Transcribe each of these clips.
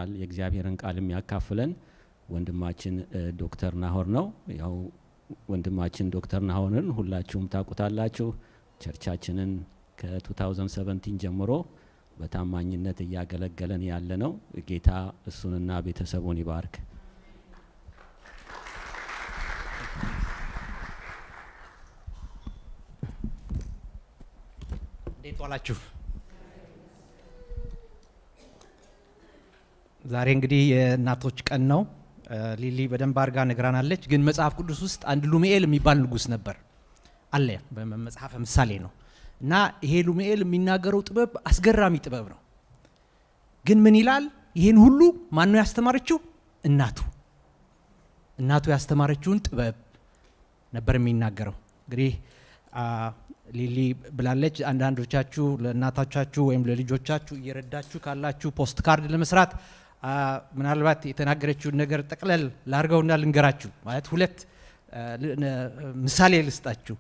ቃል የእግዚአብሔርን ቃል የሚያካፍለን ወንድማችን ዶክተር ናሆር ነው። ያው ወንድማችን ዶክተር ናሆርን ሁላችሁም ታውቁታላችሁ። ቸርቻችንን ከ2017 ጀምሮ በታማኝነት እያገለገለን ያለ ነው። ጌታ እሱንና ቤተሰቡን ይባርክ። እንዴት ዋላችሁ? ዛሬ እንግዲህ የእናቶች ቀን ነው። ሊሊ በደንብ አድርጋ ነግራናለች። ግን መጽሐፍ ቅዱስ ውስጥ አንድ ሉሜኤል የሚባል ንጉስ ነበር አለ። በመጽሐፈ ምሳሌ ነው እና ይሄ ሉሜኤል የሚናገረው ጥበብ አስገራሚ ጥበብ ነው። ግን ምን ይላል? ይሄን ሁሉ ማን ነው ያስተማረችው? እናቱ ያስተማረችውን ጥበብ ነበር የሚናገረው። እንግዲህ ሊሊ ብላለች፣ አንዳንዶቻችሁ ለእናቶቻችሁ ወይም ለልጆቻችሁ እየረዳችሁ ካላችሁ ፖስት ካርድ ለመስራት ምናልባት የተናገረችውን ነገር ጠቅለል ላርገውና ልንገራችሁ። ማለት ሁለት ምሳሌ ልስጣችሁ።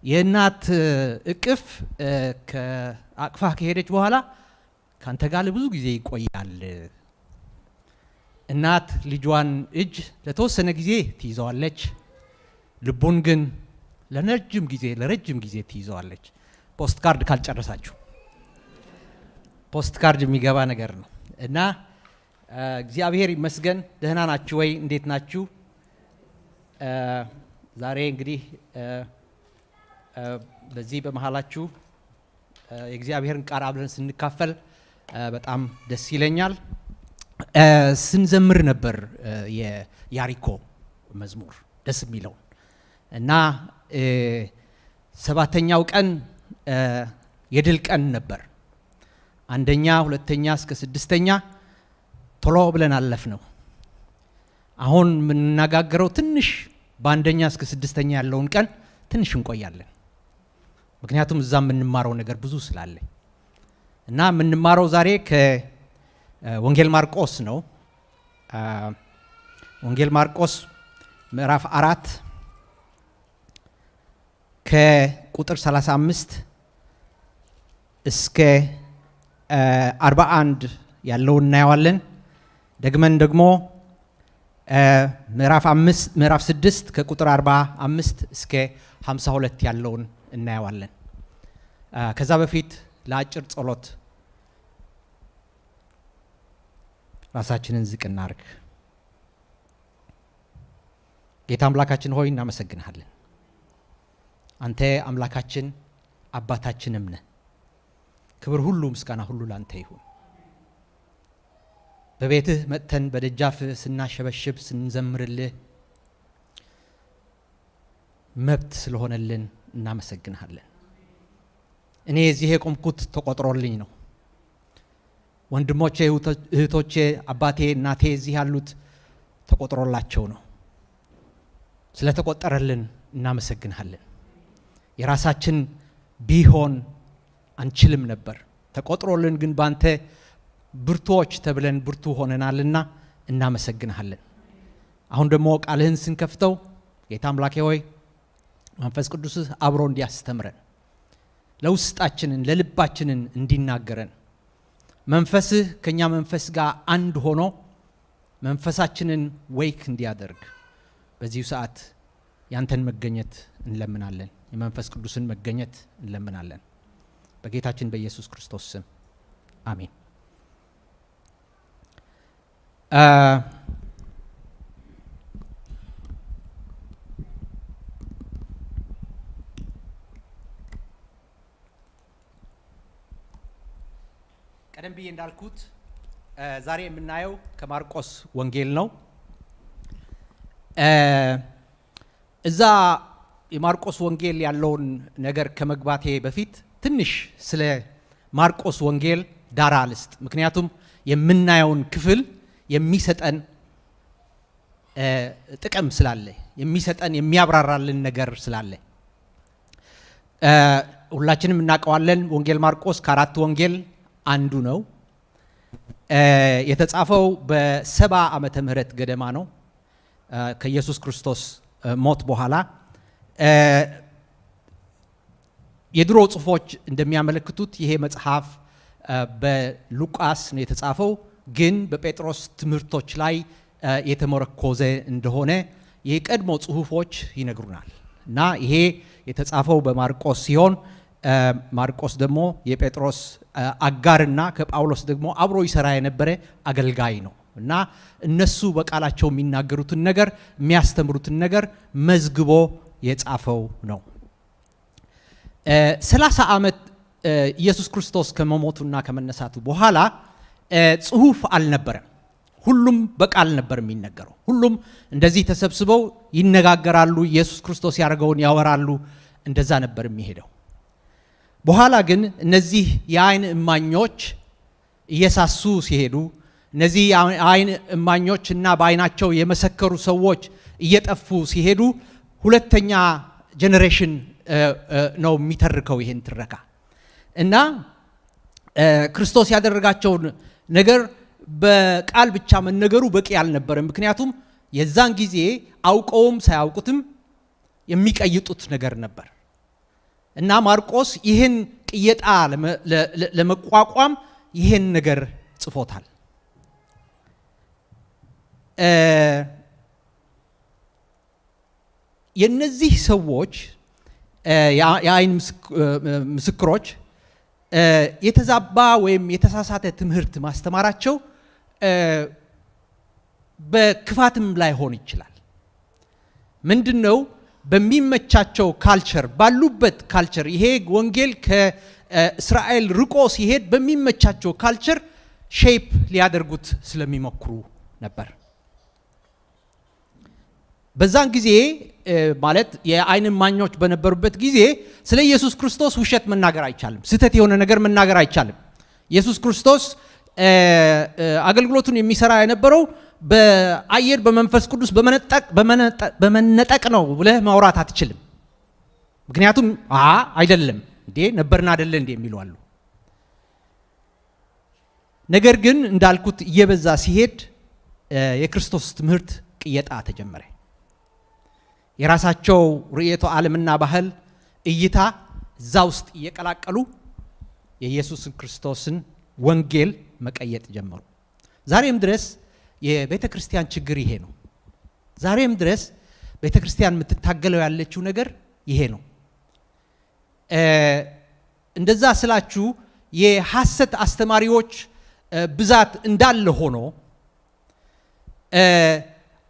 የእናት እቅፍ ከአቅፋ ከሄደች በኋላ ካንተ ጋር ብዙ ጊዜ ይቆያል። እናት ልጇን እጅ ለተወሰነ ጊዜ ትይዘዋለች፣ ልቡን ግን ለረጅም ጊዜ ትይዘዋለች። ፖስት ካርድ ካልጨረሳችሁ ፖስት ካርድ የሚገባ ነገር ነው እና እግዚአብሔር ይመስገን። ደህና ናችሁ ወይ? እንዴት ናችሁ? ዛሬ እንግዲህ በዚህ በመሃላችሁ የእግዚአብሔርን ቃል አብረን ስንካፈል በጣም ደስ ይለኛል። ስንዘምር ነበር የያሪኮ መዝሙር ደስ የሚለው እና ሰባተኛው ቀን የድል ቀን ነበር። አንደኛ፣ ሁለተኛ እስከ ስድስተኛ ቶሎ ብለን አለፍ ነው። አሁን የምንነጋገረው ትንሽ በአንደኛ እስከ ስድስተኛ ያለውን ቀን ትንሽ እንቆያለን። ምክንያቱም እዛ የምንማረው ነገር ብዙ ስላለ እና የምንማረው ዛሬ ከወንጌል ማርቆስ ነው። ወንጌል ማርቆስ ምዕራፍ 4 ከቁጥር 35 እስከ 41 ያለውን እናየዋለን። ደግመን ደግሞ ምዕራፍ 6 ከቁጥር 45 እስከ 52 ያለውን እናየዋለን። ከዛ በፊት ለአጭር ጸሎት ራሳችንን ዝቅ እናርግ። ጌታ አምላካችን ሆይ እናመሰግንሃለን። አንተ አምላካችን አባታችንም ነህ። ክብር ሁሉ ምስጋና ሁሉ ላንተ ይሁን። በቤትህ መጥተን በደጃፍ ስናሸበሽብ ስንዘምርልህ መብት ስለሆነልን እናመሰግንሃለን። እኔ እዚህ የቆምኩት ተቆጥሮልኝ ነው። ወንድሞቼ፣ እህቶቼ፣ አባቴ፣ እናቴ እዚህ ያሉት ተቆጥሮላቸው ነው። ስለተቆጠረልን እናመሰግንሃለን። የራሳችን ቢሆን አንችልም ነበር። ተቆጥሮልን ግን ባንተ ብርቱዎች ተብለን ብርቱ ሆነናልና እናመሰግንሃለን። አሁን ደግሞ ቃልህን ስንከፍተው ጌታ አምላኬ ሆይ መንፈስ ቅዱስ አብሮ እንዲያስተምረን፣ ለውስጣችንን ለልባችንን እንዲናገረን፣ መንፈስህ ከኛ መንፈስ ጋር አንድ ሆኖ መንፈሳችንን ወይክ እንዲያደርግ በዚህ ሰዓት ያንተን መገኘት እንለምናለን። የመንፈስ ቅዱስን መገኘት እንለምናለን። በጌታችን በኢየሱስ ክርስቶስ ስም አሜን። ቀደም ብዬ እንዳልኩት ዛሬ የምናየው ከማርቆስ ወንጌል ነው። እዛ የማርቆስ ወንጌል ያለውን ነገር ከመግባቴ በፊት ትንሽ ስለ ማርቆስ ወንጌል ዳራ ልስጥ። ምክንያቱም የምናየውን ክፍል የሚሰጠን ጥቅም ስላለ፣ የሚሰጠን የሚያብራራልን ነገር ስላለ ሁላችንም እናውቀዋለን። ወንጌል ማርቆስ ከአራት ወንጌል አንዱ ነው። የተጻፈው በ70 ዓመተ ምህረት ገደማ ነው ከኢየሱስ ክርስቶስ ሞት በኋላ። የድሮ ጽሑፎች እንደሚያመለክቱት ይሄ መጽሐፍ በሉቃስ ነው የተጻፈው። ግን በጴጥሮስ ትምህርቶች ላይ የተመረኮዘ እንደሆነ የቀድሞ ጽሑፎች ይነግሩናል። እና ይሄ የተጻፈው በማርቆስ ሲሆን ማርቆስ ደግሞ የጴጥሮስ አጋርና ከጳውሎስ ደግሞ አብሮ ይሰራ የነበረ አገልጋይ ነው። እና እነሱ በቃላቸው የሚናገሩትን ነገር የሚያስተምሩትን ነገር መዝግቦ የጻፈው ነው። 30 ዓመት ኢየሱስ ክርስቶስ ከመሞቱና ከመነሳቱ በኋላ ጽሑፍ አልነበረም። ሁሉም በቃል ነበር የሚነገረው። ሁሉም እንደዚህ ተሰብስበው ይነጋገራሉ፣ ኢየሱስ ክርስቶስ ያደረገውን ያወራሉ። እንደዛ ነበር የሚሄደው። በኋላ ግን እነዚህ የአይን እማኞች እየሳሱ ሲሄዱ፣ እነዚህ የአይን እማኞች እና በአይናቸው የመሰከሩ ሰዎች እየጠፉ ሲሄዱ ሁለተኛ ጄኔሬሽን ነው የሚተርከው ይሄን ትረካ። እና ክርስቶስ ያደረጋቸውን ነገር በቃል ብቻ መነገሩ በቂ አልነበረም። ምክንያቱም የዛን ጊዜ አውቀውም ሳያውቁትም የሚቀይጡት ነገር ነበር። እና ማርቆስ ይህን ቅየጣ ለመቋቋም ይህን ነገር ጽፎታል። የነዚህ ሰዎች የአይን ምስክሮች የተዛባ ወይም የተሳሳተ ትምህርት ማስተማራቸው በክፋትም ላይሆን ይችላል። ምንድነው? በሚመቻቸው ካልቸር ባሉበት ካልቸር ይሄ ወንጌል ከእስራኤል ርቆ ሲሄድ በሚመቻቸው ካልቸር ሼፕ ሊያደርጉት ስለሚሞክሩ ነበር። በዛን ጊዜ ማለት የአይን እማኞች በነበሩበት ጊዜ ስለ ኢየሱስ ክርስቶስ ውሸት መናገር አይቻልም። ስህተት የሆነ ነገር መናገር አይቻልም። ኢየሱስ ክርስቶስ አገልግሎቱን የሚሰራ የነበረው በአየር በመንፈስ ቅዱስ በመነጠቅ ነው ብለህ ማውራት አትችልም። ምክንያቱም አይደለም እንዴ ነበርና አይደለ እንዴ የሚሉ አሉ። ነገር ግን እንዳልኩት እየበዛ ሲሄድ የክርስቶስ ትምህርት ቅየጣ ተጀመረ። የራሳቸው ርዕዮተ ዓለምና ባህል እይታ እዛ ውስጥ እየቀላቀሉ የኢየሱስ ክርስቶስን ወንጌል መቀየጥ ጀመሩ። ዛሬም ድረስ የቤተ ክርስቲያን ችግር ይሄ ነው። ዛሬም ድረስ ቤተ ክርስቲያን የምትታገለው ያለችው ነገር ይሄ ነው። እንደዛ ስላችሁ የሐሰት አስተማሪዎች ብዛት እንዳለ ሆኖ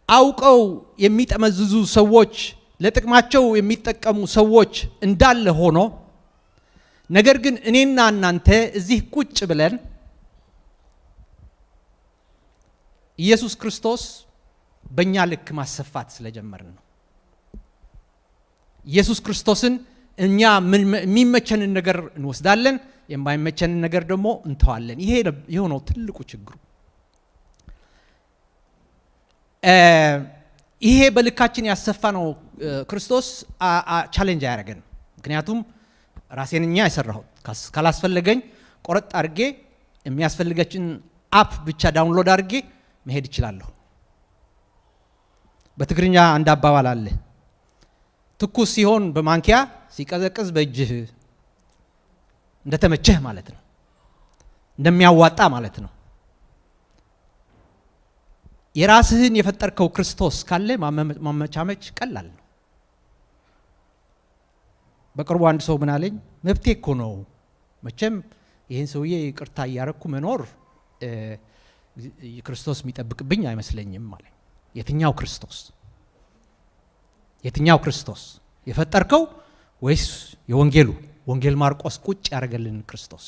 አውቀው የሚጠመዝዙ ሰዎች ለጥቅማቸው የሚጠቀሙ ሰዎች እንዳለ ሆኖ ነገር ግን እኔና እናንተ እዚህ ቁጭ ብለን ኢየሱስ ክርስቶስ በእኛ ልክ ማሰፋት ስለጀመርን ነው። ኢየሱስ ክርስቶስን እኛ የሚመቸንን ነገር እንወስዳለን፣ የማይመቸንን ነገር ደግሞ እንተዋለን። ይሄ ነው ትልቁ ችግሩ። ይሄ በልካችን ያሰፋ ነው ክርስቶስ ቻሌንጅ አያደርገን። ምክንያቱም ራሴን እኛ የሰራሁት ካላስፈለገኝ ቆረጥ አድርጌ የሚያስፈልገችን አፕ ብቻ ዳውንሎድ አድርጌ መሄድ እችላለሁ። በትግርኛ አንድ አባባል አለ፣ ትኩስ ሲሆን በማንኪያ ሲቀዘቅዝ በእጅህ እንደተመቸህ ማለት ነው፣ እንደሚያዋጣ ማለት ነው። የራስህን የፈጠርከው ክርስቶስ ካለ ማመቻመች ቀላል ነው። በቅርቡ አንድ ሰው ምን አለኝ፣ መብቴ እኮ ነው መቼም ይህን ሰውዬ ይቅርታ እያረኩ መኖር ክርስቶስ የሚጠብቅብኝ አይመስለኝም አለኝ። የትኛው ክርስቶስ? የትኛው ክርስቶስ? የፈጠርከው ወይስ የወንጌሉ ወንጌል ማርቆስ ቁጭ ያደረገልን ክርስቶስ?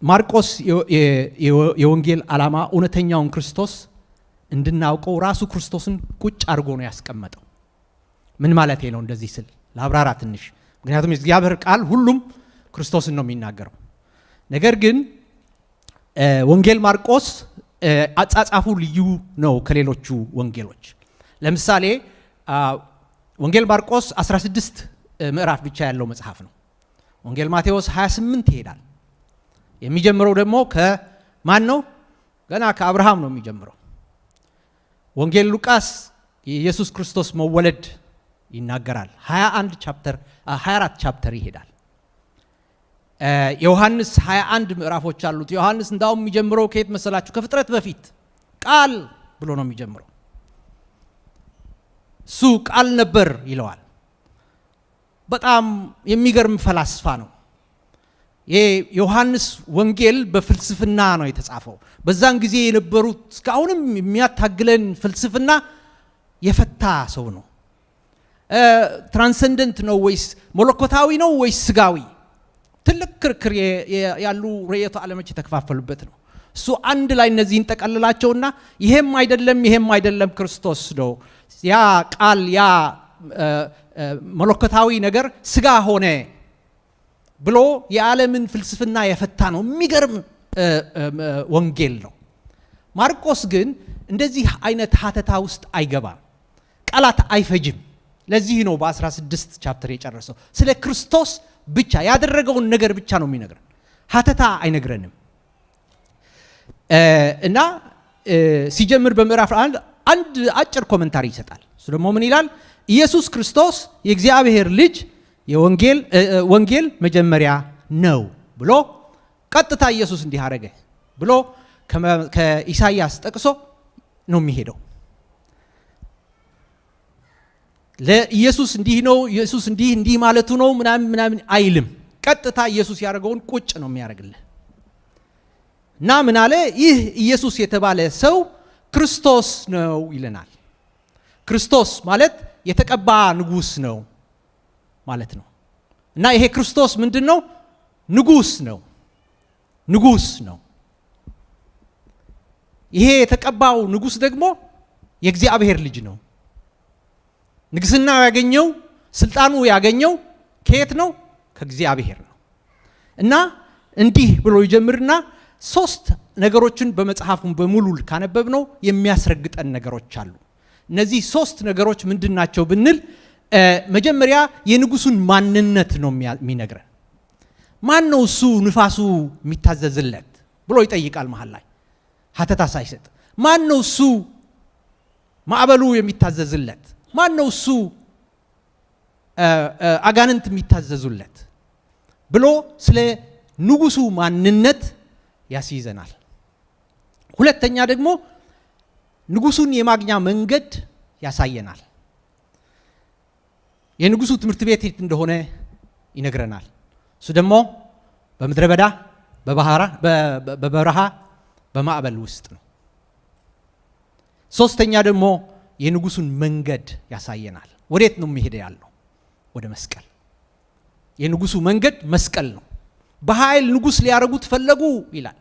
ማርቆስ የወንጌል ዓላማ እውነተኛውን ክርስቶስ እንድናውቀው ራሱ ክርስቶስን ቁጭ አድርጎ ነው ያስቀመጠው። ምን ማለት ነው እንደዚህ ስል ለአብራራ ትንሽ። ምክንያቱም የእግዚአብሔር ቃል ሁሉም ክርስቶስን ነው የሚናገረው። ነገር ግን ወንጌል ማርቆስ አጻጻፉ ልዩ ነው ከሌሎቹ ወንጌሎች። ለምሳሌ ወንጌል ማርቆስ 16 ምዕራፍ ብቻ ያለው መጽሐፍ ነው። ወንጌል ማቴዎስ 28 ይሄዳል። የሚጀምረው ደግሞ ከማን ነው? ገና ከአብርሃም ነው የሚጀምረው። ወንጌል ሉቃስ የኢየሱስ ክርስቶስ መወለድ ይናገራል። 24 ቻፕተር ይሄዳል። ዮሐንስ 21 ምዕራፎች አሉት። ዮሐንስ እንዳውም የሚጀምረው ከየት መሰላችሁ? ከፍጥረት በፊት ቃል ብሎ ነው የሚጀምረው። እሱ ቃል ነበር ይለዋል። በጣም የሚገርም ፈላስፋ ነው። የዮሐንስ ወንጌል በፍልስፍና ነው የተጻፈው። በዛን ጊዜ የነበሩት እስካሁንም የሚያታግለን ፍልስፍና የፈታ ሰው ነው። ትራንሰንደንት ነው ወይስ መለኮታዊ ነው ወይስ ስጋዊ? ትልቅ ክርክር ያሉ ርዕዮተ ዓለሞች የተከፋፈሉበት ነው። እሱ አንድ ላይ እነዚህን ጠቀልላቸውና ይሄም አይደለም ክርስቶስ ነው፣ ያ ቃል ያ መለኮታዊ ነገር ስጋ ሆነ ብሎ የዓለምን ፍልስፍና የፈታ ነው። የሚገርም ወንጌል ነው። ማርቆስ ግን እንደዚህ አይነት ሀተታ ውስጥ አይገባም፣ ቃላት አይፈጅም። ለዚህ ነው በ16 ቻፕተር የጨረሰው። ስለ ክርስቶስ ብቻ ያደረገውን ነገር ብቻ ነው የሚነግረን፣ ሀተታ አይነግረንም። እና ሲጀምር በምዕራፍ አንድ አጭር ኮመንታሪ ይሰጣል። እሱ ደግሞ ምን ይላል? ኢየሱስ ክርስቶስ የእግዚአብሔር ልጅ ወንጌል መጀመሪያ ነው ብሎ ቀጥታ ኢየሱስ እንዲህ አረገ ብሎ ከኢሳይያስ ጠቅሶ ነው የሚሄደው። ለኢየሱስ እንዲህ ነው፣ ኢየሱስ እንዲህ ማለቱ ነው ምናምን አይልም። ቀጥታ ኢየሱስ ያደረገውን ቁጭ ነው የሚያደርግልህ። እና ምን አለ? ይህ ኢየሱስ የተባለ ሰው ክርስቶስ ነው ይለናል። ክርስቶስ ማለት የተቀባ ንጉስ ነው ማለት ነው። እና ይሄ ክርስቶስ ምንድነው? ንጉስ ነው። ይሄ የተቀባው ንጉስ ደግሞ የእግዚአብሔር ልጅ ነው። ንግስናው ያገኘው ስልጣኑ ያገኘው ከየት ነው? ከእግዚአብሔር ነው። እና እንዲህ ብሎ ይጀምርና ሶስት ነገሮችን በመጽሐፉን በሙሉ ካነበብነው የሚያስረግጠን ነገሮች አሉ። እነዚህ ሶስት ነገሮች ምንድናቸው ብንል መጀመሪያ የንጉሱን ማንነት ነው የሚነግረን። ማን ነው እሱ ንፋሱ የሚታዘዝለት ብሎ ይጠይቃል መሃል ላይ ሀተታ ሳይሰጥ። ማን ነው እሱ ማዕበሉ የሚታዘዝለት? ማን ነው እሱ አጋንንት የሚታዘዙለት ብሎ ስለ ንጉሱ ማንነት ያስይዘናል። ሁለተኛ ደግሞ ንጉሱን የማግኛ መንገድ ያሳየናል። የንጉሱ ትምህርት ቤት የት እንደሆነ ይነግረናል። እሱ ደግሞ በምድረ በዳ፣ በበረሃ፣ በማዕበል ውስጥ ነው። ሶስተኛ ደግሞ የንጉሱን መንገድ ያሳየናል። ወዴት ነው የሚሄድ ያለው? ወደ መስቀል። የንጉሱ መንገድ መስቀል ነው። በኃይል ንጉስ ሊያረጉት ፈለጉ ይላል።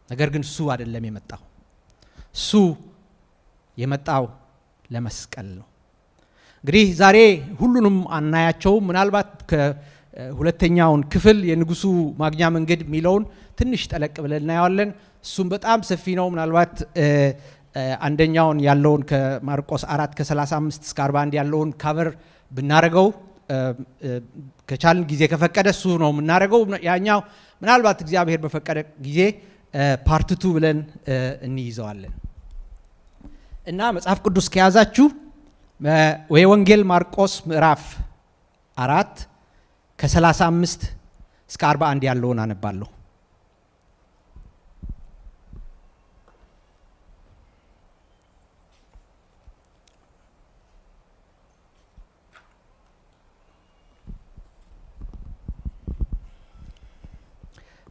ነገር ግን እሱ አይደለም የመጣው። እሱ የመጣው ለመስቀል ነው። እንግዲህ ዛሬ ሁሉንም አናያቸው። ምናልባት ከሁለተኛውን ክፍል የንጉሱ ማግኛ መንገድ የሚለውን ትንሽ ጠለቅ ብለን እናየዋለን። እሱም በጣም ሰፊ ነው። ምናልባት አንደኛውን ያለውን ከማርቆስ 4 ከ35 እስከ 41 ያለውን ካቨር ብናረገው ከቻልን ጊዜ ከፈቀደ እሱ ነው የምናረገው። ያኛው ምናልባት እግዚአብሔር በፈቀደ ጊዜ ፓርት 2 ብለን እንይዘዋለን። እና መጽሐፍ ቅዱስ ከያዛችሁ የወንጌል ማርቆስ ምዕራፍ 4 ከ35 እስከ 41 ያለውን አነባለሁ።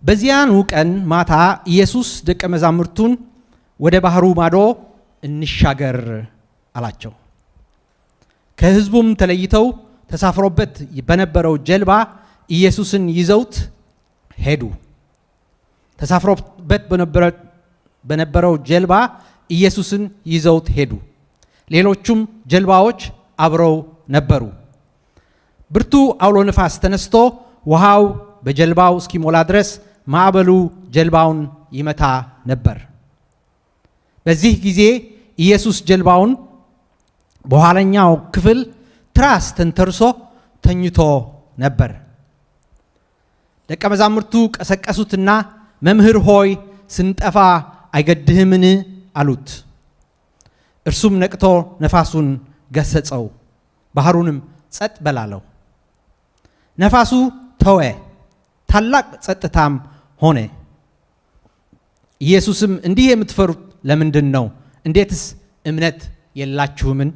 በዚያኑ ቀን ማታ ኢየሱስ ደቀ መዛሙርቱን ወደ ባህሩ ማዶ እንሻገር አላቸው። ከሕዝቡም ተለይተው ተሳፍሮበት በነበረው ጀልባ ኢየሱስን ይዘውት ሄዱ። ተሳፍሮበት በነበረው ጀልባ ኢየሱስን ይዘውት ሄዱ። ሌሎቹም ጀልባዎች አብረው ነበሩ። ብርቱ አውሎ ነፋስ ተነስቶ ውሃው በጀልባው እስኪሞላ ድረስ ማዕበሉ ጀልባውን ይመታ ነበር። በዚህ ጊዜ ኢየሱስ ጀልባውን በኋለኛው ክፍል ትራስ ተንተርሶ ተኝቶ ነበር። ደቀ መዛሙርቱ ቀሰቀሱትና መምህር ሆይ ስንጠፋ አይገድህምን አሉት። እርሱም ነቅቶ ነፋሱን ገሰጸው፣ ባህሩንም ጸጥ በል አለው። ነፋሱ ተወ፣ ታላቅ ጸጥታም ሆነ። ኢየሱስም እንዲህ የምትፈሩት ለምንድን ነው? እንዴትስ እምነት የላችሁምን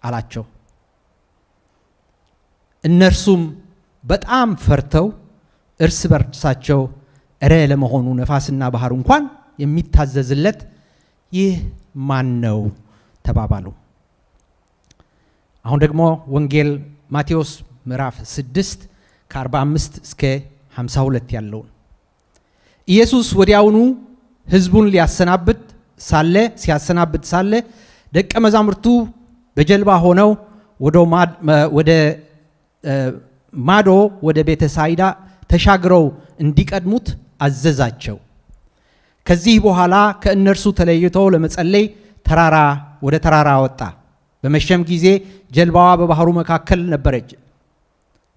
አላቸው። እነርሱም በጣም ፈርተው እርስ በርሳቸው እረ ለመሆኑ ነፋስና ባህር እንኳን የሚታዘዝለት ይህ ማን ነው ተባባሉ። አሁን ደግሞ ወንጌል ማቴዎስ ምዕራፍ 6 ከ45 እስከ 52 ያለውን። ኢየሱስ ወዲያውኑ ሕዝቡን ሲያሰናብት ሳለ ደቀ መዛሙርቱ በጀልባ ሆነው ወደ ማዶ ወደ ቤተ ሳይዳ ተሻግረው እንዲቀድሙት አዘዛቸው። ከዚህ በኋላ ከእነርሱ ተለይቶ ለመጸለይ ወደ ተራራ ወጣ። በመሸም ጊዜ ጀልባዋ በባህሩ መካከል ነበረች፣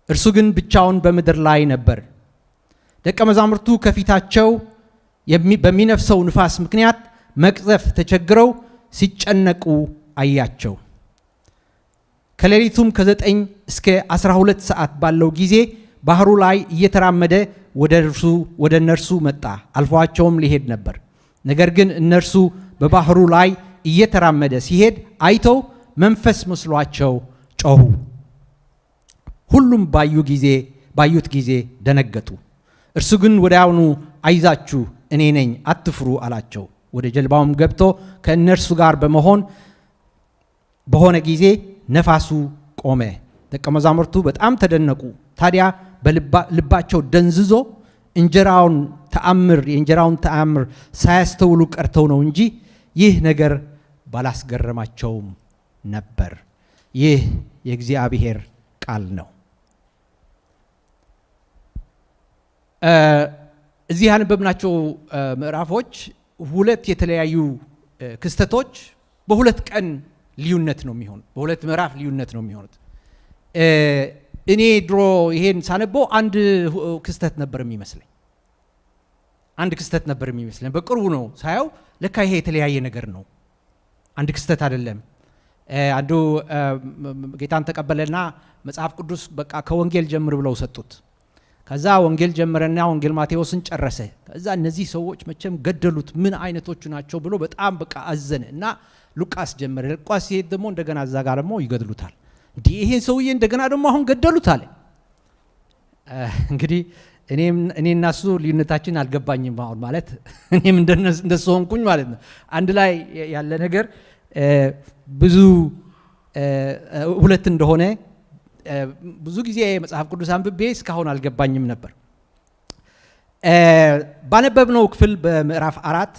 እርሱ ግን ብቻውን በምድር ላይ ነበር። ደቀ መዛሙርቱ ከፊታቸው በሚነፍሰው ንፋስ ምክንያት መቅዘፍ ተቸግረው ሲጨነቁ አያቸው። ከሌሊቱም ከ9 እስከ 12 ሰዓት ባለው ጊዜ ባህሩ ላይ እየተራመደ ወደ እነርሱ መጣ፣ አልፏቸውም ሊሄድ ነበር። ነገር ግን እነርሱ በባህሩ ላይ እየተራመደ ሲሄድ አይተው መንፈስ መስሏቸው ጮኹ። ሁሉም ባዩት ጊዜ ደነገጡ። እርሱ ግን ወዲያውኑ አይዛችሁ እኔ ነኝ አትፍሩ አላቸው። ወደ ጀልባውም ገብቶ ከእነርሱ ጋር በሆነ ጊዜ ነፋሱ ቆመ። ደቀ መዛሙርቱ በጣም ተደነቁ። ታዲያ በልባቸው ደንዝዞ የእንጀራውን ተአምር ሳያስተውሉ ቀርተው ነው እንጂ ይህ ነገር ባላስገረማቸውም ነበር። ይህ የእግዚአብሔር ቃል ነው። እዚህ ያነበብናቸው ምዕራፎች ሁለት የተለያዩ ክስተቶች በሁለት ቀን ልዩነት ነው የሚሆኑት፣ በሁለት ምዕራፍ ልዩነት ነው የሚሆኑት። እኔ ድሮ ይሄን ሳነበው አንድ ክስተት ነበር የሚመስለኝ። በቅርቡ ነው ሳየው ለካ ይሄ የተለያየ ነገር ነው፣ አንድ ክስተት አይደለም። አንዱ ጌታን ተቀበለና መጽሐፍ ቅዱስ በቃ ከወንጌል ጀምር ብለው ሰጡት። ከዛ ወንጌል ጀመረና ወንጌል ማቴዎስን ጨረሰ። ከዛ እነዚህ ሰዎች መቼም ገደሉት፣ ምን አይነቶቹ ናቸው ብሎ በጣም በቃ አዘነ እና ሉቃስ ጀመረ። ሉቃስ ሲሄድ ደግሞ እንደገና እዛ ጋር ደግሞ ይገድሉታል። እንዲህ ይሄን ሰውዬ እንደገና ደግሞ አሁን ገደሉት አለ። እንግዲህ እኔና እሱ ልዩነታችን አልገባኝም። አሁን ማለት እኔም እንደሱ ሆንኩኝ ማለት ነው። አንድ ላይ ያለ ነገር ብዙ ሁለት እንደሆነ ብዙ ጊዜ መጽሐፍ ቅዱስ አንብቤ እስካሁን አልገባኝም ነበር። ባነበብነው ክፍል በምዕራፍ 4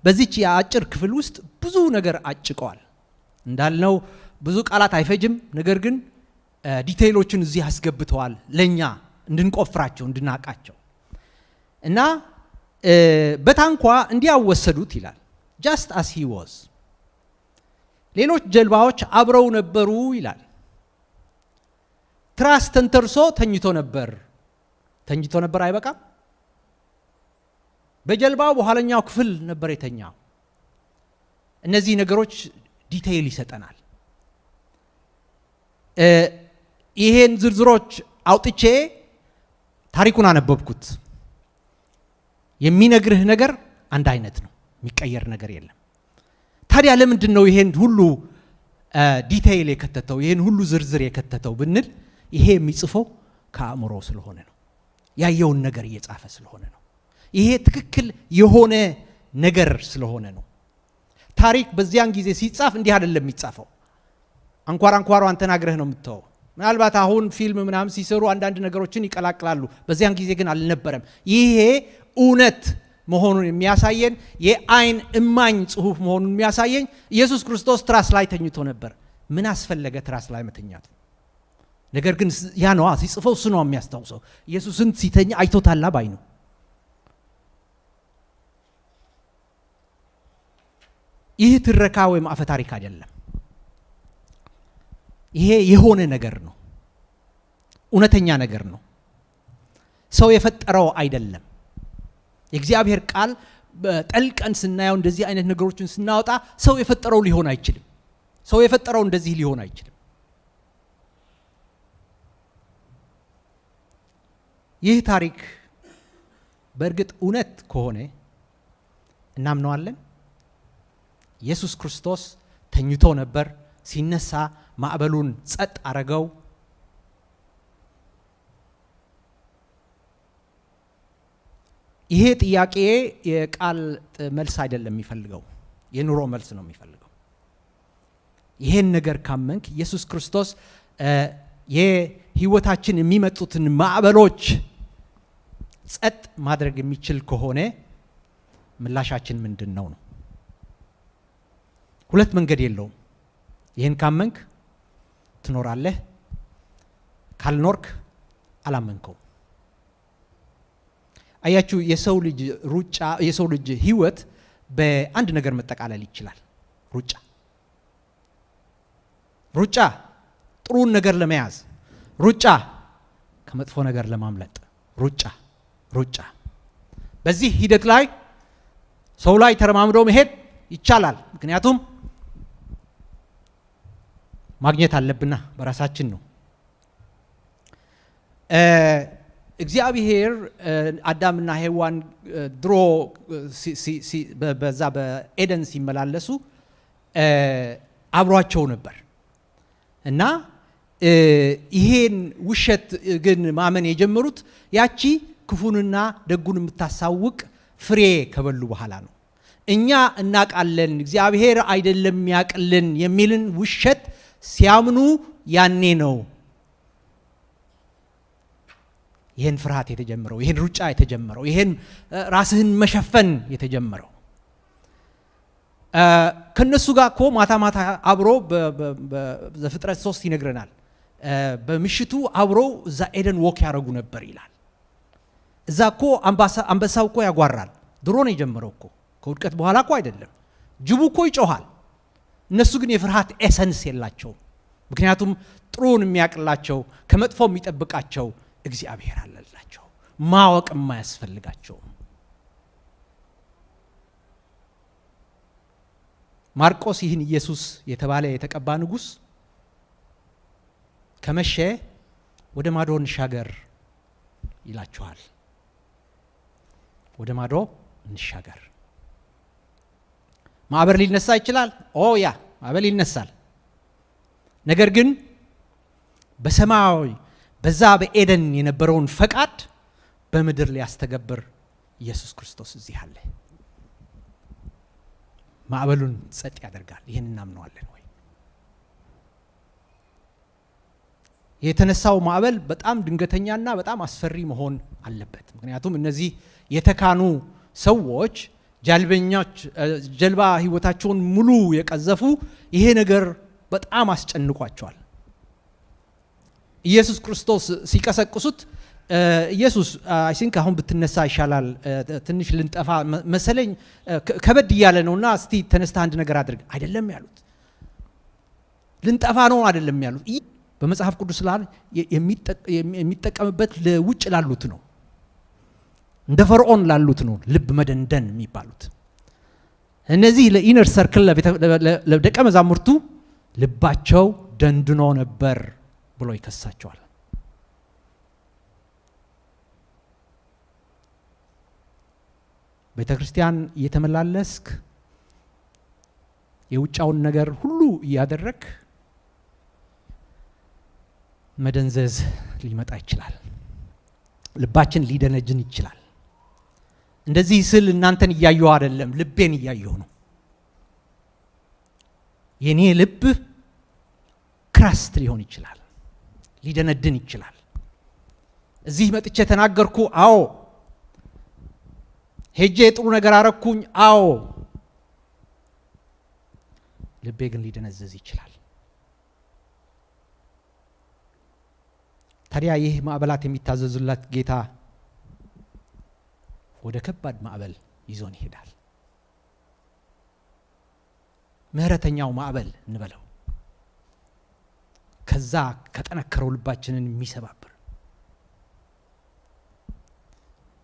በዚች የአጭር ክፍል ውስጥ ብዙ ነገር አጭቀዋል። እንዳልነው ብዙ ቃላት አይፈጅም፣ ነገር ግን ዲቴይሎችን እዚህ አስገብተዋል ለኛ እንድንቆፍራቸው እንድናቃቸው እና በታንኳ እንዲያወሰዱት ይላል። just as he was ሌሎች ጀልባዎች አብረው ነበሩ ይላል። ትራስ ተንተርሶ ተኝቶ ነበር አይበቃም፣ በጀልባው በኋለኛው ክፍል ነበር የተኛው። እነዚህ ነገሮች ዲቴይል ይሰጠናል። ይሄን ዝርዝሮች አውጥቼ ታሪኩን አነበብኩት። የሚነግርህ ነገር አንድ አይነት ነው፣ የሚቀየር ነገር የለም። ታዲያ ለምንድን ነው ይሄን ሁሉ ዲቴይል የከተተው፣ ይሄን ሁሉ ዝርዝር የከተተው ብንል ይሄ የሚጽፈው ከአእምሮ ስለሆነ ነው፣ ያየውን ነገር እየጻፈ ስለሆነ ነው። ይሄ ትክክል የሆነ ነገር ስለሆነ ነው። ታሪክ በዚያን ጊዜ ሲጻፍ እንዲህ አይደለም የሚጻፈው። አንኳሯን ተናግረህ ነው የምትተው። ምናልባት አሁን ፊልም ምናምን ሲሰሩ አንዳንድ ነገሮችን ይቀላቅላሉ። በዚያን ጊዜ ግን አልነበረም። ይሄ እውነት መሆኑን የሚያሳየን የአይን እማኝ ጽሑፍ መሆኑን የሚያሳየኝ ኢየሱስ ክርስቶስ ትራስ ላይ ተኝቶ ነበር። ምን አስፈለገ ትራስ ላይ መተኛት? ነገር ግን ያ ነው ሲጽፈው እሱ ነው የሚያስታውሰው። ኢየሱስን ሲተኛ አይቶታል ባይ ነው። ይህ ትረካ ወይም አፈ ታሪክ አይደለም። ይሄ የሆነ ነገር ነው፣ እውነተኛ ነገር ነው። ሰው የፈጠረው አይደለም። የእግዚአብሔር ቃል በጠልቀን ስናየው እንደዚህ አይነት ነገሮችን ስናወጣ ሰው የፈጠረው ሊሆን አይችልም። ሰው የፈጠረው እንደዚህ ሊሆን አይችልም። ይህ ታሪክ በእርግጥ እውነት ከሆነ እናምነዋለን። ኢየሱስ ክርስቶስ ተኝቶ ነበር፣ ሲነሳ ማዕበሉን ጸጥ አረገው። ይሄ ጥያቄ የቃል መልስ አይደለም የሚፈልገው፣ የኑሮ መልስ ነው የሚፈልገው። ይሄን ነገር ካመንክ ኢየሱስ ክርስቶስ የህይወታችን የሚመጡትን ማዕበሎች ጸጥ ማድረግ የሚችል ከሆነ ምላሻችን ምንድን ነው? ሁለት መንገድ የለውም። ይሄን ካመንክ ትኖራለህ፣ ካልኖርክ አላመንከው። አያችሁ፣ የሰው ልጅ ህይወት በአንድ ነገር መጠቃለል ይችላል። ሩጫ ጥሩን ነገር ለመያዝ፣ ሩጫ ከመጥፎ ነገር ለማምለጥ፣ ሩጫ። በዚህ ሂደት ላይ ሰው ላይ ተረማምዶ መሄድ ይቻላል። ምክንያቱም ማግኘት አለብና በራሳችን ነው። እግዚአብሔር አዳምና ሔዋን ድሮ በዛ በኤደን ሲመላለሱ አብሯቸው ነበር እና ይሄን ውሸት ግን ማመን የጀመሩት ያቺ ክፉንና ደጉን የምታሳውቅ ፍሬ ከበሉ በኋላ ነው። እኛ እናቃለን እግዚአብሔር አይደለም ያቅልን የሚልን ውሸት ሲያምኑ ያኔ ነው ይሄን ፍርሃት የተጀመረው፣ ይሄን ሩጫ የተጀመረው፣ ይሄን ራስህን መሸፈን የተጀመረው። ከነሱ ጋር እኮ ማታ አብሮ በዘፍጥረት 3 ይነግረናል። በምሽቱ አብሮ እዛ ኤደን ወክ ያደረጉ ነበር ይላል። እዛ እኮ አንበሳው እኮ ያጓራል። ድሮ ነው የጀመረው እኮ፣ ከውድቀት በኋላ እኮ አይደለም። ጅቡ እኮ ይጮሃል። እነሱ ግን የፍርሃት ኤሰንስ የላቸው። ምክንያቱም ጥሩን የሚያቅላቸው ከመጥፎ የሚጠብቃቸው እግዚአብሔር አለላቸው። ማወቅ የማያስፈልጋቸው። ማርቆስ ይህን ኢየሱስ የተባለ የተቀባ ንጉሥ ከመሸ ወደ ማዶ እንሻገር ይላችኋል። ወደ ማዶ እንሻገር። ማዕበል ሊነሳ ይችላል። ማዕበል ይነሳል። ነገር ግን በሰማያዊ በዛ በኤደን የነበረውን ፈቃድ በምድር ሊያስተገብር ኢየሱስ ክርስቶስ እዚህ አለ። ማዕበሉን ጸጥ ያደርጋል። ይህን እናምነዋለን ወይ? የተነሳው ማዕበል በጣም ድንገተኛና በጣም አስፈሪ መሆን አለበት። ምክንያቱም እነዚህ የተካኑ ሰዎች ጀልበኞች፣ ጀልባ ህይወታቸውን ሙሉ የቀዘፉ፣ ይሄ ነገር በጣም አስጨንቋቸዋል። ኢየሱስ ክርስቶስ ሲቀሰቅሱት ኢየሱስ አይ ቲንክ አሁን ብትነሳ ይሻላል፣ ትንሽ ልንጠፋ መሰለኝ፣ ከበድ እያለ ነውና እስቲ ተነስተ አንድ ነገር አድርግ አይደለም ያሉት። ልንጠፋ ነው አይደለም ያሉት። በመጽሐፍ ቅዱስ ላይ የሚጠቀምበት ለውጭ ላሉት ነው፣ እንደ ፈርዖን ላሉት ነው ልብ መደንደን የሚባሉት። እነዚህ ለኢነር ሰርክል ለደቀ መዛሙርቱ ልባቸው ደንድኖ ነበር ብሎ ይከሳቸዋል። ቤተ ክርስቲያን እየተመላለስክ የውጫውን ነገር ሁሉ እያደረክ መደንዘዝ ሊመጣ ይችላል። ልባችን ሊደነጅን ይችላል። እንደዚህ ስል እናንተን እያየሁ አይደለም፣ ልቤን እያየሁ ነው። የኔ ልብ ክራስት ሊሆን ይችላል፣ ሊደነድን ይችላል። እዚህ መጥቼ ተናገርኩ፣ አዎ። ሄጄ ጥሩ ነገር አረኩኝ፣ አዎ። ልቤ ግን ሊደነዘዝ ይችላል። ታዲያ ይህ ማዕበላት የሚታዘዙላት ጌታ ወደ ከባድ ማዕበል ይዞን ይሄዳል። ምህረተኛው ማዕበል እንበለው፣ ከዛ ከጠነከረው ልባችንን የሚሰባብር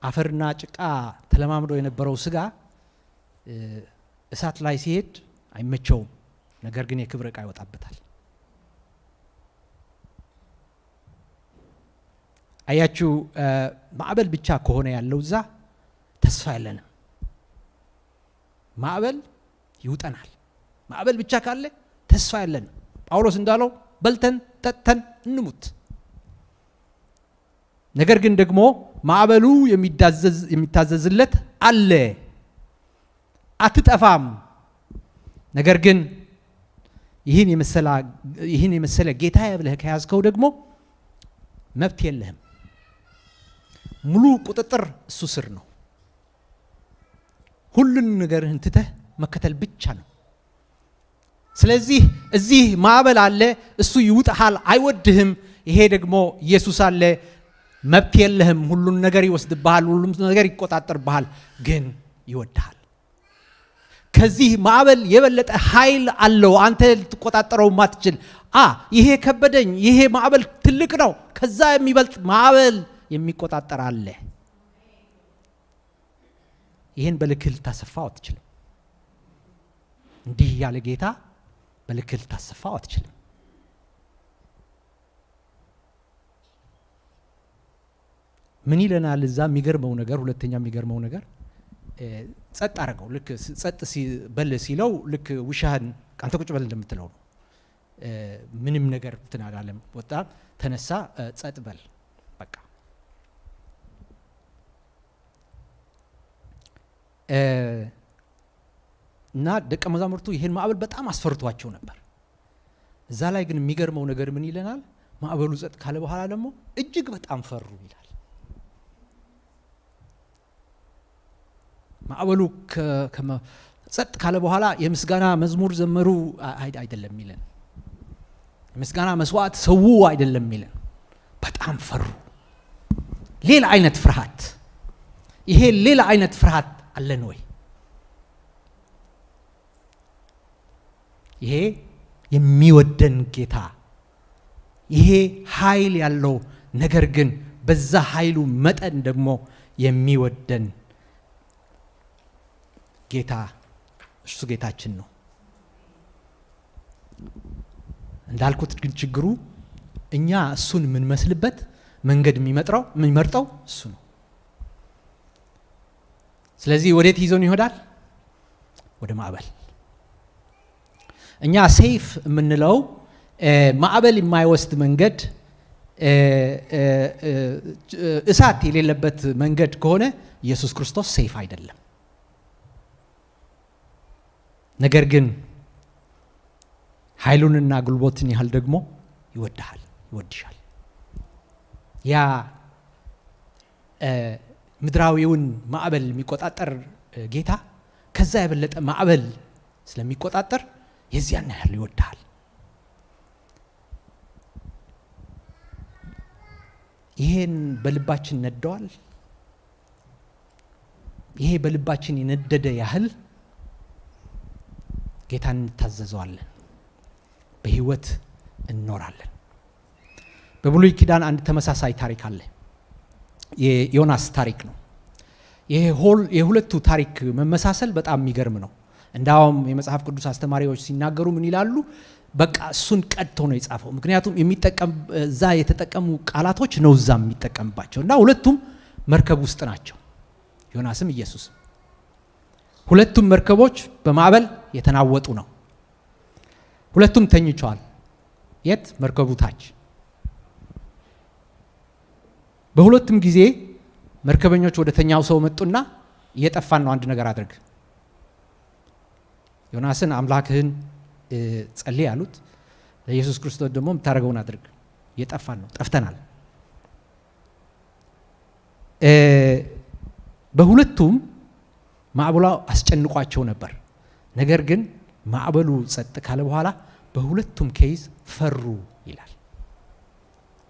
አፈርና ጭቃ ተለማምዶ የነበረው ስጋ እሳት ላይ ሲሄድ አይመቸውም፣ ነገር ግን የክብር ዕቃ ይወጣበታል። አያችሁ ማዕበል ብቻ ከሆነ ያለው እዛ ተስፋ የለንም። ማዕበል ይውጠናል። ማዕበል ብቻ ካለ ተስፋ የለንም። ጳውሎስ እንዳለው በልተን ጠጥተን እንሙት። ነገር ግን ደግሞ ማዕበሉ የሚታዘዝለት አለ፣ አትጠፋም። ነገር ግን ይህን የመሰለ ጌታ ብለህ ከያዝከው ደግሞ መብት የለህም። ሙሉ ቁጥጥር እሱ ስር ነው። ሁሉን ነገርህን ትተህ መከተል ብቻ ነው። ስለዚህ እዚህ ማዕበል አለ፣ እሱ ይውጥሃል፣ አይወድህም። ይሄ ደግሞ ኢየሱስ አለ፣ መብት የለህም። ሁሉን ነገር ይወስድብሃል፣ ሁሉም ነገር ይቆጣጠርብሃል፣ ግን ይወድሃል። ከዚህ ማዕበል የበለጠ ኃይል አለው፣ አንተ ልትቆጣጠረው ማትችል። ይሄ ከበደኝ፣ ይሄ ማዕበል ትልቅ ነው፣ ከዛ የሚበልጥ ማዕበል የሚቆጣጠር አለ። ይህን በልክህ ልታሰፋው አትችልም። እንዲህ ያለ ጌታ በልክህ ልታሰፋው አትችልም። ምን ይለናል እዛ? የሚገርመው ነገር፣ ሁለተኛ የሚገርመው ነገር ጸጥ አረገው። ልክ ጸጥ በል ሲለው ልክ ውሻህን አንተ ቁጭ በል እንደምትለው ነው። ምንም ነገር ትናጋለም። ወጣ፣ ተነሳ፣ ጸጥ በል በቃ። እና ደቀ መዛሙርቱ ይሄን ማዕበል በጣም አስፈርቷቸው ነበር። እዛ ላይ ግን የሚገርመው ነገር ምን ይለናል? ማዕበሉ ጸጥ ካለ በኋላ ደግሞ እጅግ በጣም ፈሩ ይላል። ማዕበሉ ጸጥ ካለ በኋላ የምስጋና መዝሙር ዘመሩ አይደለም ይለን፣ የምስጋና መስዋዕት ሰው አይደለም ይለን። በጣም ፈሩ። ሌላ አይነት ፍርሃት። ይሄ ሌላ አይነት ፍርሃት አለን ወይ? ይሄ የሚወደን ጌታ፣ ይሄ ኃይል ያለው ነገር ግን በዛ ኃይሉ መጠን ደግሞ የሚወደን ጌታ፣ እሱ ጌታችን ነው። እንዳልኩት ግን ችግሩ እኛ እሱን የምንመስልበት መንገድ የሚመርጠው እሱ ነው። ስለዚህ ወዴት ይዞን ይሄዳል? ወደ ማዕበል። እኛ ሴፍ የምንለው ማዕበል የማይወስድ መንገድ፣ እሳት የሌለበት መንገድ ከሆነ ኢየሱስ ክርስቶስ ሴፍ አይደለም። ነገር ግን ኃይሉንና ጉልበትን ያህል ደግሞ ይወድሃል፣ ይወድሻል። ያ ምድራዊውን ማዕበል የሚቆጣጠር ጌታ ከዛ የበለጠ ማዕበል ስለሚቆጣጠር የዚያን ያህል ይወድሃል። ይሄን በልባችን ነደዋል። ይሄ በልባችን የነደደ ያህል ጌታን እንታዘዘዋለን፣ በህይወት እንኖራለን። በብሉይ ኪዳን አንድ ተመሳሳይ ታሪክ አለ። የዮናስ ታሪክ ነው። የሁለቱ ታሪክ መመሳሰል በጣም የሚገርም ነው። እንዳውም የመጽሐፍ ቅዱስ አስተማሪዎች ሲናገሩ ምን ይላሉ? በቃ እሱን ቀድቶ ነው የጻፈው። ምክንያቱም እዛ የተጠቀሙ ቃላቶች ነው እዛ የሚጠቀምባቸው እና ሁለቱም መርከብ ውስጥ ናቸው፣ ዮናስም ኢየሱስም። ሁለቱም መርከቦች በማዕበል የተናወጡ ነው። ሁለቱም ተኝቸዋል። የት? መርከቡ ታች። በሁለቱም ጊዜ መርከበኞች ወደ ተኛው ሰው መጡና እየጠፋን ነው፣ አንድ ነገር አድርግ። ዮናስን አምላክህን ጸልይ አሉት። ለኢየሱስ ክርስቶስ ደግሞ የምታደርገውን አድርግ፣ እየጠፋን ነው፣ ጠፍተናል። በሁለቱም ማዕበሉ አስጨንቋቸው ነበር። ነገር ግን ማዕበሉ ጸጥ ካለ በኋላ በሁለቱም ኬዝ ፈሩ ይላል።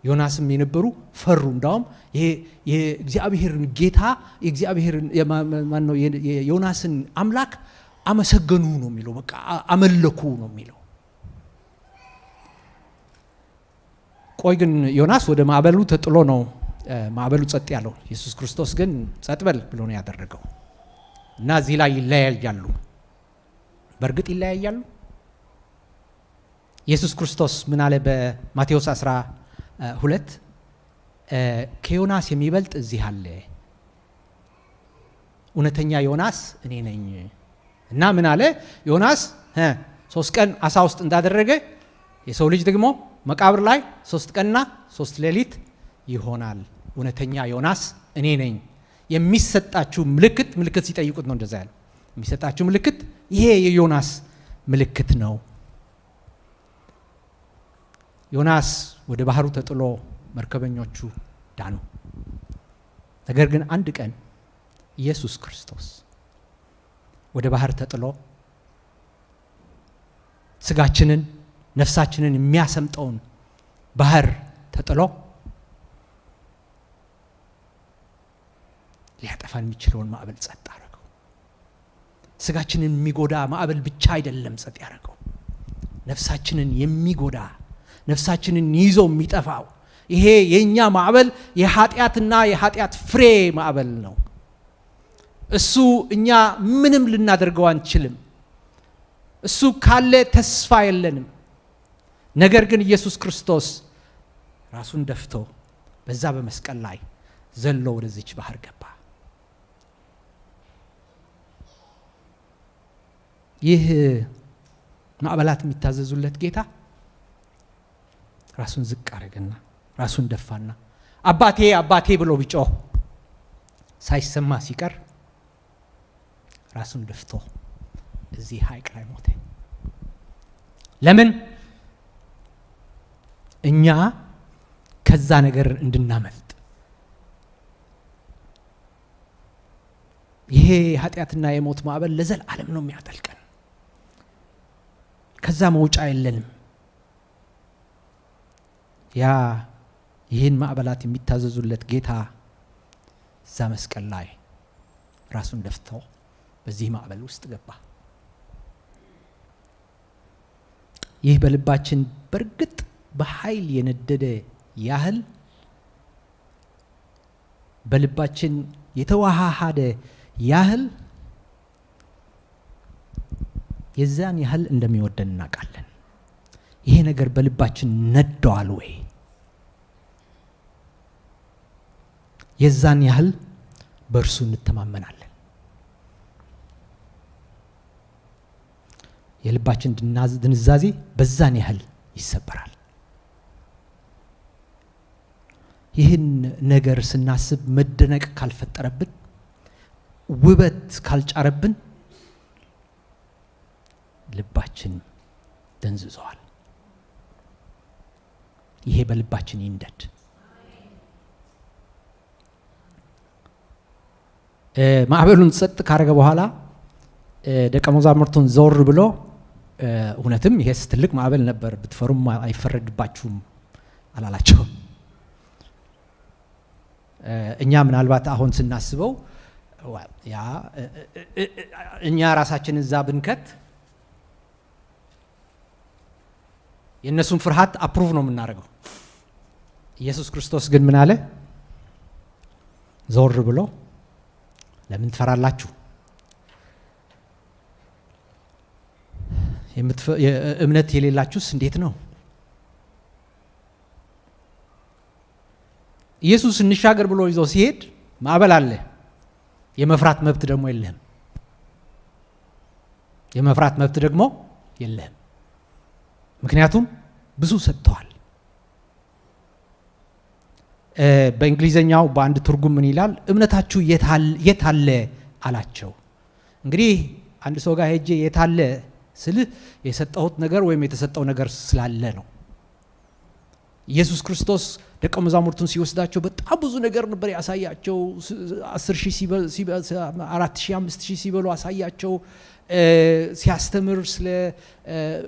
ዮናስም የነበሩ ፈሩ። እንዳውም የእግዚአብሔርን ጌታ የዮናስን አምላክ አመሰገኑ ነው የሚለው፣ በቃ አመለኩ ነው የሚለው። ቆይ ግን ዮናስ ወደ ማዕበሉ ተጥሎ ነው ማዕበሉ ጸጥ ያለው። ኢየሱስ ክርስቶስ ግን ጸጥ በል ብሎ ነው ያደረገው። እና እዚህ ላይ ይለያያሉ። በእርግጥ ይለያያሉ። ኢየሱስ ክርስቶስ ምን አለ በማቴዎስ 12? ከዮናስ የሚበልጥ እዚህ አለ፣ እውነተኛ ዮናስ እኔ ነኝ። እና ምን አለ ዮናስ 3 ቀን አሳ ውስጥ እንዳደረገ የሰው ልጅ ደግሞ መቃብር ላይ 3 ቀንና 3 ሌሊት ይሆናል። እውነተኛ ዮናስ እኔ ነኝ። የሚሰጣችሁ ምልክት ሲጠይቁት ነው እንደዛ ያለው። የሚሰጣችሁ ምልክት ይሄ የዮናስ ምልክት ነው። ዮናስ ወደ ባህሩ ተጥሎ መርከበኞቹ ዳኑ። ነገር ግን አንድ ቀን ኢየሱስ ክርስቶስ ወደ ባህር ተጥሎ ስጋችንን ነፍሳችንን የሚያሰምጠውን ባህር ተጥሎ ሊያጠፋን የሚችለውን ማዕበል ጸጥ አደረገው። ስጋችንን የሚጎዳ ማዕበል ብቻ አይደለም ጸጥ ያደረገው፣ ነፍሳችንን የሚጎዳ ነፍሳችንን ይዞ የሚጠፋው ይሄ የኛ ማዕበል የኃጢአትና የኃጢአት ፍሬ ማዕበል ነው። እሱ እኛ ምንም ልናደርገው አንችልም። እሱ ካለ ተስፋ የለንም። ነገር ግን ኢየሱስ ክርስቶስ ራሱን ደፍቶ በዛ በመስቀል ላይ ዘሎ ወደዚች ባህር ገባ። ይህ ማዕበላት የሚታዘዙለት ጌታ ራሱን ዝቅ አረገና ራሱን ደፋና አባቴ አባቴ ብሎ ቢጮህ ሳይሰማ ሲቀር ራሱን ደፍቶ እዚህ ሐይቅ ላይ ሞተ። ለምን? እኛ ከዛ ነገር እንድናመልጥ። ይሄ ኃጢአትና የሞት ማዕበል ለዘላለም ነው የሚያጠልቀን። ከዛ መውጫ የለንም። ያ ይህን ማዕበላት የሚታዘዙለት ጌታ እዛ መስቀል ላይ ራሱን ደፍቶ በዚህ ማዕበል ውስጥ ገባ። ይህ በልባችን በርግጥ በኃይል የነደደ ያህል በልባችን የተዋሃደ ያህል የዛን ያህል እንደሚወደን እናውቃለን። ይሄ ነገር በልባችን ነደዋል ወይ? የዛን ያህል በእርሱ እንተማመናለን። የልባችን ድንዛዜ በዛን ያህል ይሰበራል። ይህን ነገር ስናስብ መደነቅ ካልፈጠረብን፣ ውበት ካልጫረብን ልባችን ደንዝዟል። ይሄ በልባችን ይንደድ። ማዕበሉን ጸጥ ካረገ በኋላ ደቀ መዛሙርቱን ዞር ብሎ እውነትም ይሄስ ትልቅ ማዕበል ነበር፣ ብትፈሩም አይፈረድባችሁም አላላቸው። እኛ ምናልባት አሁን ስናስበው ያ እኛ ራሳችን እዛ ብንከት የእነሱን ፍርሃት አፕሩቭ ነው የምናደርገው። ኢየሱስ ክርስቶስ ግን ምን አለ? ዞር ብሎ ለምን ትፈራላችሁ? እምነት የሌላችሁስ እንዴት ነው? ኢየሱስ እንሻገር ብሎ ይዞ ሲሄድ ማዕበል አለ። የመፍራት መብት ደግሞ የለህም። የመፍራት መብት ደግሞ የለህም። ምክንያቱም ብዙ ሰጥተዋል። በእንግሊዘኛው በአንድ ትርጉም ምን ይላል? እምነታችሁ የታለ አላቸው። እንግዲህ አንድ ሰው ጋር ሄጄ የታለ ስልህ የሰጠሁት ነገር ወይም የተሰጠው ነገር ስላለ ነው። ኢየሱስ ክርስቶስ ደቀ መዛሙርቱን ሲወስዳቸው በጣም ብዙ ነገር ነበር ያሳያቸው። 10,000 4,000 5,000 ሲበሉ አሳያቸው። ሲያስተምር ስለ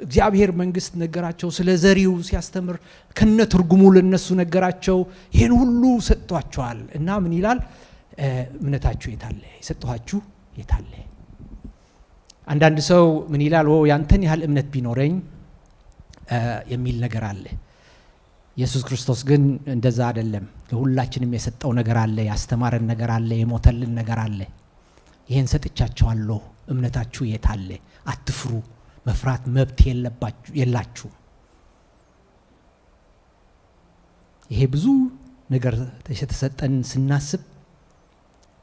እግዚአብሔር መንግስት ነገራቸው። ስለ ዘሪው ሲያስተምር ከነ ትርጉሙ ለነሱ ነገራቸው። ይሄን ሁሉ ሰጥቷቸዋል። እና ምን ይላል? እምነታችሁ የታለ? የሰጠኋችሁ የታለ? አንዳንድ ሰው ምን ይላል? ያንተን ያህል እምነት ቢኖረኝ የሚል ነገር አለ። ኢየሱስ ክርስቶስ ግን እንደዛ አይደለም። ለሁላችንም የሰጠው ነገር አለ፣ ያስተማረን ነገር አለ፣ የሞተልን ነገር አለ። ይሄን ሰጥቻቸዋለሁ፣ እምነታችሁ የታለ? አትፍሩ፣ መፍራት መብት የላችሁ። ይሄ ብዙ ነገር የተሰጠን ስናስብ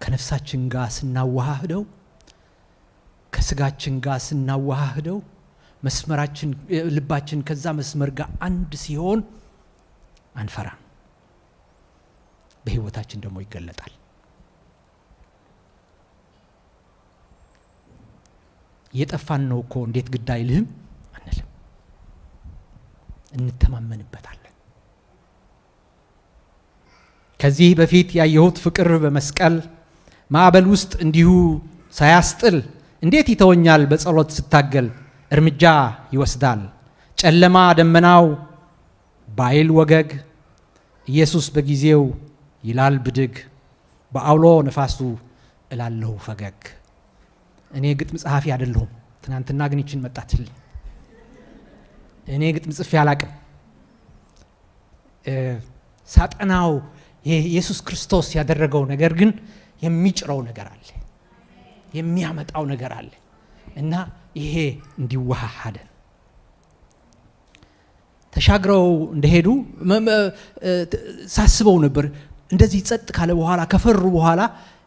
ከነፍሳችን ጋር ስናዋሃደው ከስጋችን ጋር ስናዋሃደው መስመራችን ልባችን ከዛ መስመር ጋር አንድ ሲሆን አንፈራም። በህይወታችን ደግሞ ይገለጣል። የጠፋን ነው እኮ እንዴት ግድ አይልህም አንልም። እንተማመንበታለን። ከዚህ በፊት ያየሁት ፍቅር በመስቀል ማዕበል ውስጥ እንዲሁ ሳያስጥል እንዴት ይተወኛል በጸሎት ስታገል እርምጃ ይወስዳል። ጨለማ ደመናው ባይል ወገግ ኢየሱስ በጊዜው ይላል ብድግ በአውሎ ነፋሱ እላለሁ ፈገግ። እኔ ግጥም ጸሐፊ አይደለሁም። ትናንትና ግን ይችን መጣችልኝ። እኔ ግጥም ጽፌ አላቅም። ሳጠናው ኢየሱስ ክርስቶስ ያደረገው ነገር ግን የሚጭረው ነገር አለ፣ የሚያመጣው ነገር አለ እና ይሄ እንዲዋሃደን ተሻግረው እንደሄዱ ሳስበው ነበር። እንደዚህ ጸጥ ካለ በኋላ ከፈሩ በኋላ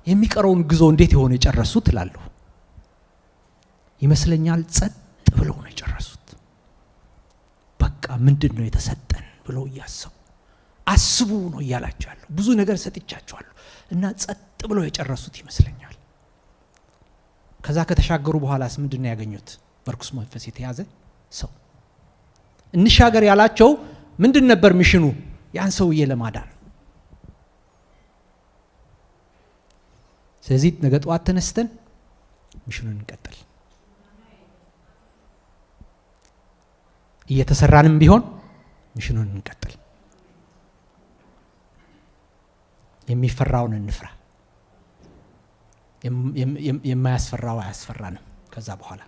የሚቀረውን ጉዞ እንዴት የሆነ የጨረሱት እላለሁ። ይመስለኛል ጸጥ ብለው ነው የጨረሱት። በቃ ምንድነው የተሰጠን ብለው እያሰቡ አስቡ ነው እያላቸው ያለው። ብዙ ነገር ሰጥቻቸዋለሁ እና ጸጥ ብለው የጨረሱት ይመስለኛል። ከዛ ከተሻገሩ በኋላስ ምንድነው ያገኙት? በርኩስ መንፈስ የተያዘ ሰው እንሻገር ያላቸው ምንድን ነበር ሚሽኑ? ያን ሰውዬ ለማዳን። ስለዚህ ነገ ጠዋት ተነስተን ሚሽኑን እንቀጥል። እየተሰራንም ቢሆን ሚሽኑን እንቀጥል። የሚፈራውን እንፍራ። የማያስፈራው አያስፈራንም። ከዛ በኋላ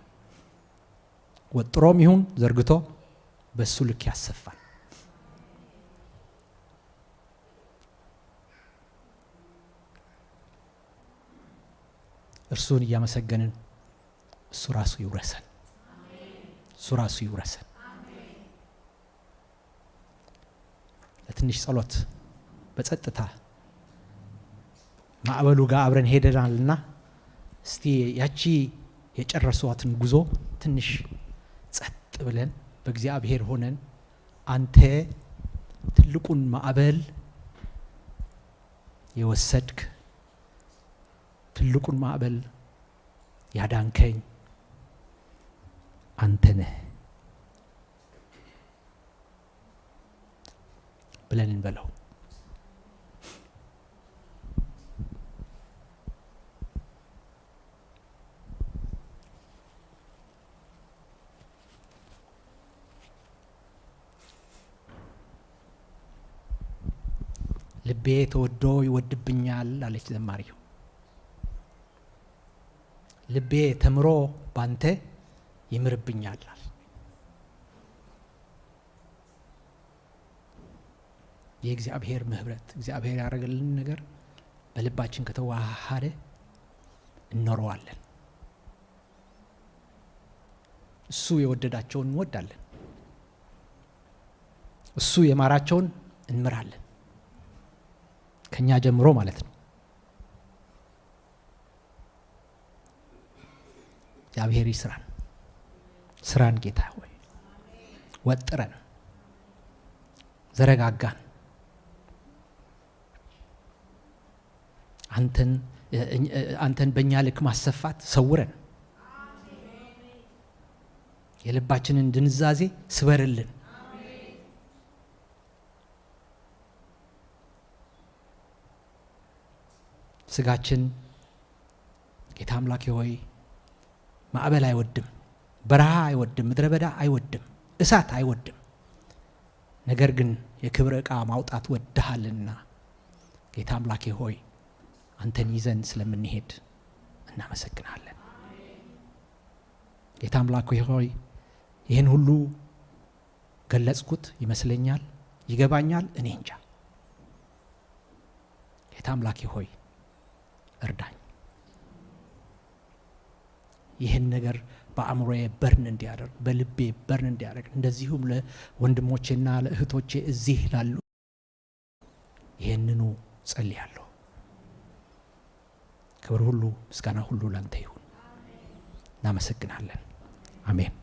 ወጥሮም ይሁን ዘርግቶ በሱ ልክ ያሰፋል። እርሱን እያመሰገንን እሱ ራሱ ይውረሰን። እሱ ራሱ ይውረሰን። ለትንሽ ጸሎት በጸጥታ ማዕበሉ ጋር አብረን ሄደናልና እስቲ ያቺ የጨረሷትን ጉዞ ትንሽ ጸጥ ብለን በእግዚአብሔር ሆነን አንተ ትልቁን ማዕበል የወሰድክ ትልቁን ማዕበል ያዳንከኝ አንተ ነህ ብለን እንበለው። ልቤ ተወዶ ይወድብኛል አለች ዘማሪው። ልቤ ተምሮ ባንተ ይምርብኛል። የእግዚአብሔር ምህረት እግዚአብሔር ያደረገልን ነገር በልባችን ከተዋሃደ እንኖረዋለን። እሱ የወደዳቸውን እንወዳለን። እሱ የማራቸውን እንምራለን። ከኛ ጀምሮ ማለት ነው። እግዚአብሔር ይስራን። ስራን ጌታ ሆይ ወጥረን ዘረጋጋን። አንተን በእኛ ልክ ማሰፋት ሰውረን። የልባችንን ድንዛዜ ስበርልን። ስጋችን ጌታ አምላኬ ሆይ ማዕበል አይወድም፣ በረሃ አይወድም፣ ምድረ በዳ አይወድም፣ እሳት አይወድም። ነገር ግን የክብር ዕቃ ማውጣት ወድሃልና ጌታ አምላኬ ሆይ አንተን ይዘን ስለምንሄድ እናመሰግናለን። ጌታ አምላኬ ሆይ ይህን ሁሉ ገለጽኩት ይመስለኛል፣ ይገባኛል፣ እኔ እንጃ። ጌታ አምላኬ ሆይ እርዳኝ። ይህን ነገር በአእምሮዬ በርን እንዲያደርግ፣ በልቤ በርን እንዲያደርግ፣ እንደዚሁም ለወንድሞቼና ለእህቶቼ እዚህ ላሉ ይህንኑ ጸልያለሁ። ክብር ሁሉ ምስጋና ሁሉ ላንተ ይሁን። እናመሰግናለን። አሜን።